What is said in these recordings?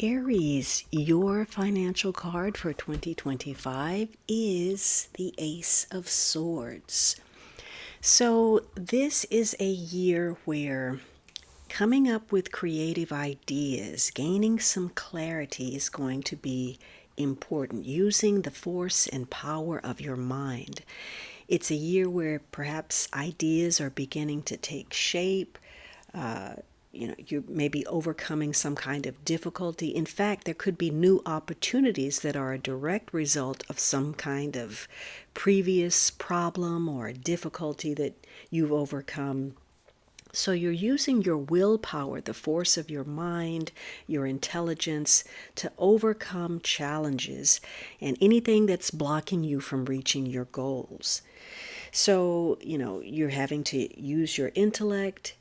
Aries, your financial card for 2025 is the Ace of Swords. So, this is a year where coming up with creative ideas, gaining some clarity is going to be important, using the force and power of your mind. It's a year where perhaps ideas are beginning to take shape. Uh, you may be overcoming some kind of difficulty. In fact, there could be new opportunities that are a direct result of some kind of previous problem or difficulty that you've overcome. So you're using your willpower, the force of your mind, your intelligence to overcome challenges and anything that's blocking you from reaching your goals. So, you're having to use your intellect,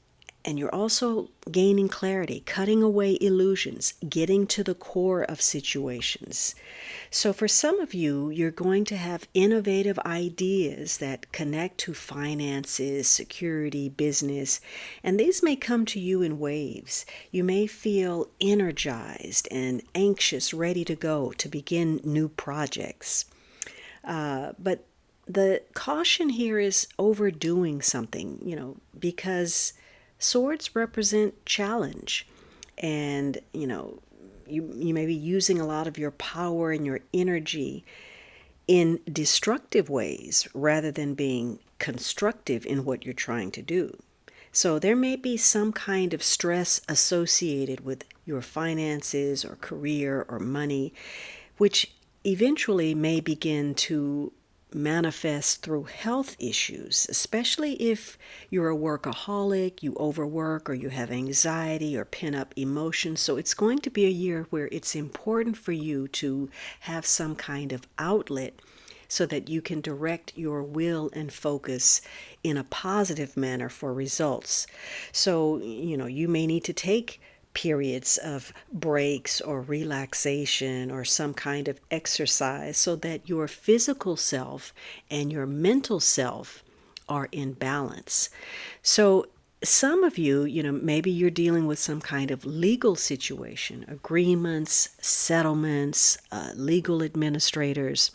and you're also gaining clarity, cutting away illusions, getting to the core of situations. So, for some of you, you're going to have innovative ideas that connect to finances, security, business, and these may come to you in waves. You may feel energized and anxious, ready to go to begin new projects. But the caution here is overdoing something, because swords represent challenge. And, you may be using a lot of your power and your energy in destructive ways rather than being constructive in what you're trying to do. So there may be some kind of stress associated with your finances or career or money, which eventually may begin to manifest through health issues, especially if you're a workaholic, you overwork, or you have anxiety or pent-up emotions. So it's going to be a year where it's important for you to have some kind of outlet so that you can direct your will and focus in a positive manner for results. So, you may need to take periods of breaks or relaxation or some kind of exercise so that your physical self and your mental self are in balance. So some of you, maybe you're dealing with some kind of legal situation, agreements, settlements, legal administrators.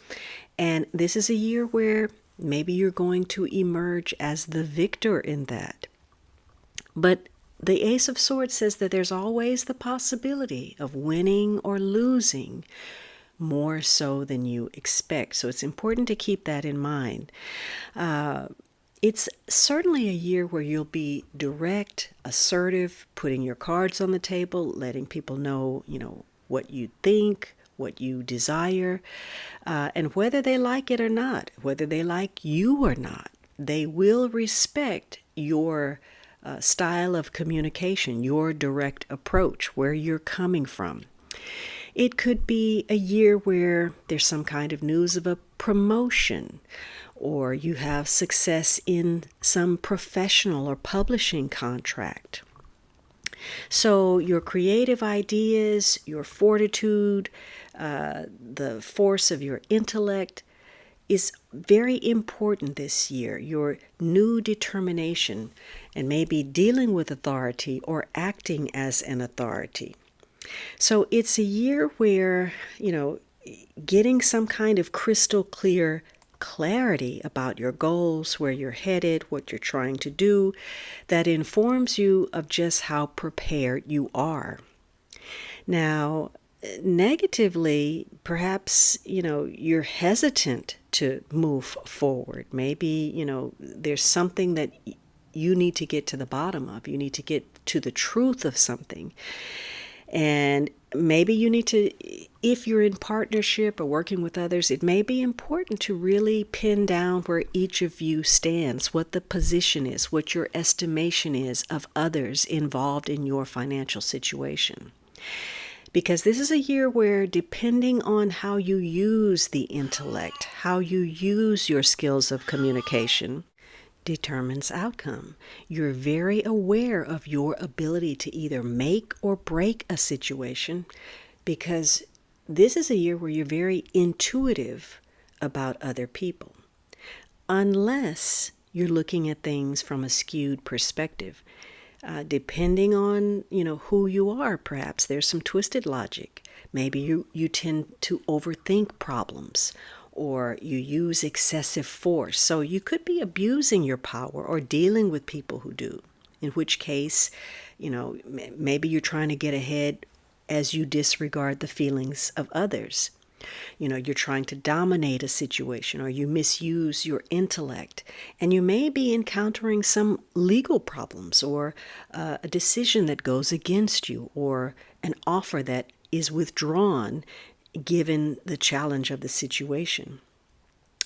And this is a year where maybe you're going to emerge as the victor in that. But the Ace of Swords says that there's always the possibility of winning or losing more so than you expect. So it's important to keep that in mind. It's certainly a year where you'll be direct, assertive, putting your cards on the table, letting people know, what you think, what you desire, and whether they like it or not, whether they like you or not, they will respect your style of communication, your direct approach, where you're coming from. It could be a year where there's some kind of news of a promotion, or you have success in some professional or publishing contract. So your creative ideas, your fortitude, the force of your intellect is very important this year. Your new determination and maybe dealing with authority or acting as an authority. So it's a year where, getting some kind of crystal clear clarity about your goals, where you're headed, what you're trying to do, that informs you of just how prepared you are. Now, negatively, perhaps, you're hesitant to move forward. Maybe, there's something that you need to get to the bottom of. You need to get to the truth of something. And maybe you need to, if you're in partnership or working with others, it may be important to really pin down where each of you stands, what the position is, what your estimation is of others involved in your financial situation. Because this is a year where, depending on how you use the intellect, how you use your skills of communication, determines outcome. You're very aware of your ability to either make or break a situation, because this is a year where you're very intuitive about other people. Unless you're looking at things from a skewed perspective. Depending on, who you are, perhaps there's some twisted logic. Maybe you tend to overthink problems, or you use excessive force. So you could be abusing your power or dealing with people who do, in which case, maybe you're trying to get ahead as you disregard the feelings of others. You're trying to dominate a situation, or you misuse your intellect, and you may be encountering some legal problems, or a decision that goes against you, or an offer that is withdrawn given the challenge of the situation.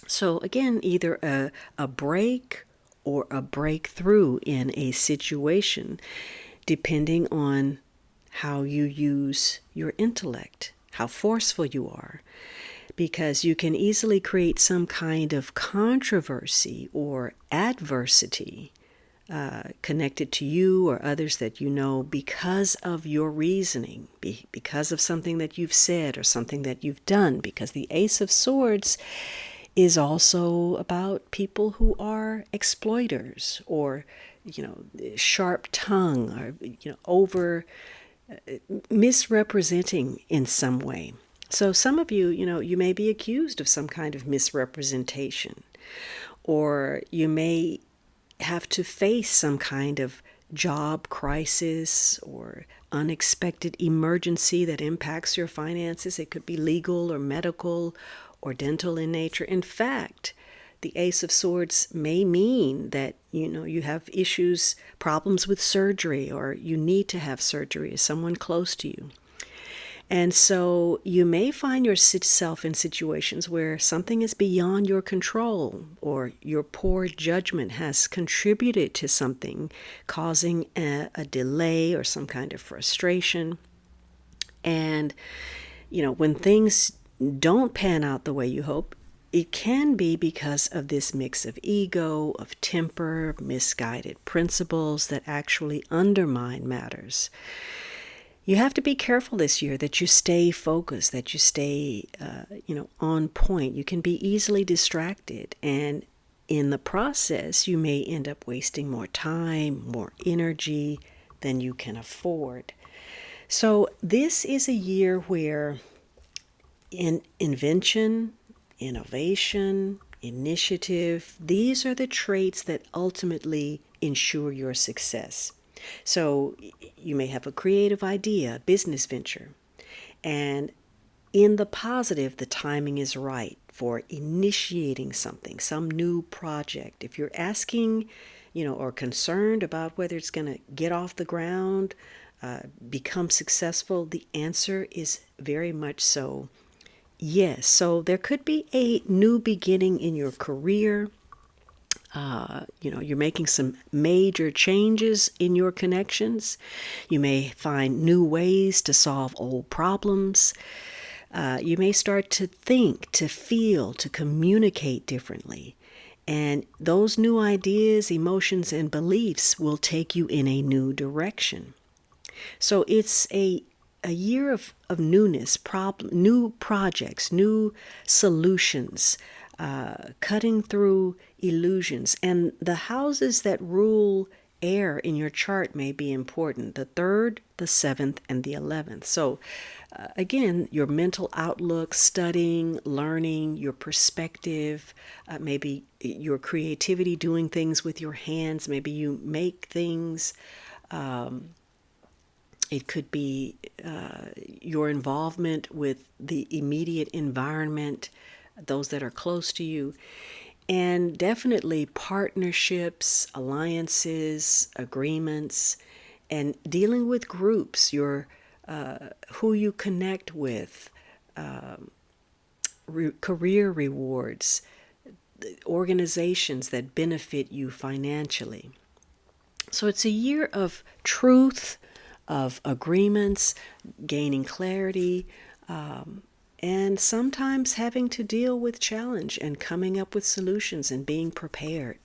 So again, either a break or a breakthrough in a situation, depending on how you use your intellect, how forceful you are, because you can easily create some kind of controversy or adversity connected to you or others that you know because of your reasoning, because of something that you've said or something that you've done, because the Ace of Swords is also about people who are exploiters, or sharp tongue, or over misrepresenting in some way. So some of you, you may be accused of some kind of misrepresentation, or you may have to face some kind of job crisis or unexpected emergency that impacts your finances. It could be legal or medical or dental in nature. In fact, the Ace of Swords may mean that you have issues, problems with surgery, or you need to have surgery as someone close to you. And so you may find yourself in situations where something is beyond your control, or your poor judgment has contributed to something, causing a delay or some kind of frustration. And, when things don't pan out the way you hope, it can be because of this mix of ego, of temper, misguided principles that actually undermine matters. You have to be careful this year that you stay focused, that you stay, on point. You can be easily distracted, and in the process, you may end up wasting more time, more energy than you can afford. So this is a year where invention, innovation, initiative, these are the traits that ultimately ensure your success. So you may have a creative idea, a business venture, and in the positive, the timing is right for initiating something, some new project. If you're asking, or concerned about whether it's going to get off the ground, become successful, the answer is very much so yes. So there could be a new beginning in your career. You're making some major changes in your connections. You may find new ways to solve old problems. You may start to think, to feel, to communicate differently. And those new ideas, emotions, and beliefs will take you in a new direction. So it's a year of newness, new projects, new solutions, cutting through illusions. And the houses that rule air in your chart may be important: the 3rd, the 7th, and the 11th. So again, your mental outlook, studying, learning, your perspective, maybe your creativity, doing things with your hands. Maybe you make things. It could be your involvement with the immediate environment, those that are close to you, and definitely partnerships, alliances, agreements, and dealing with groups, your who you connect with, career rewards, organizations that benefit you financially. So it's a year of truth, of agreements, gaining clarity, and sometimes having to deal with challenge and coming up with solutions and being prepared.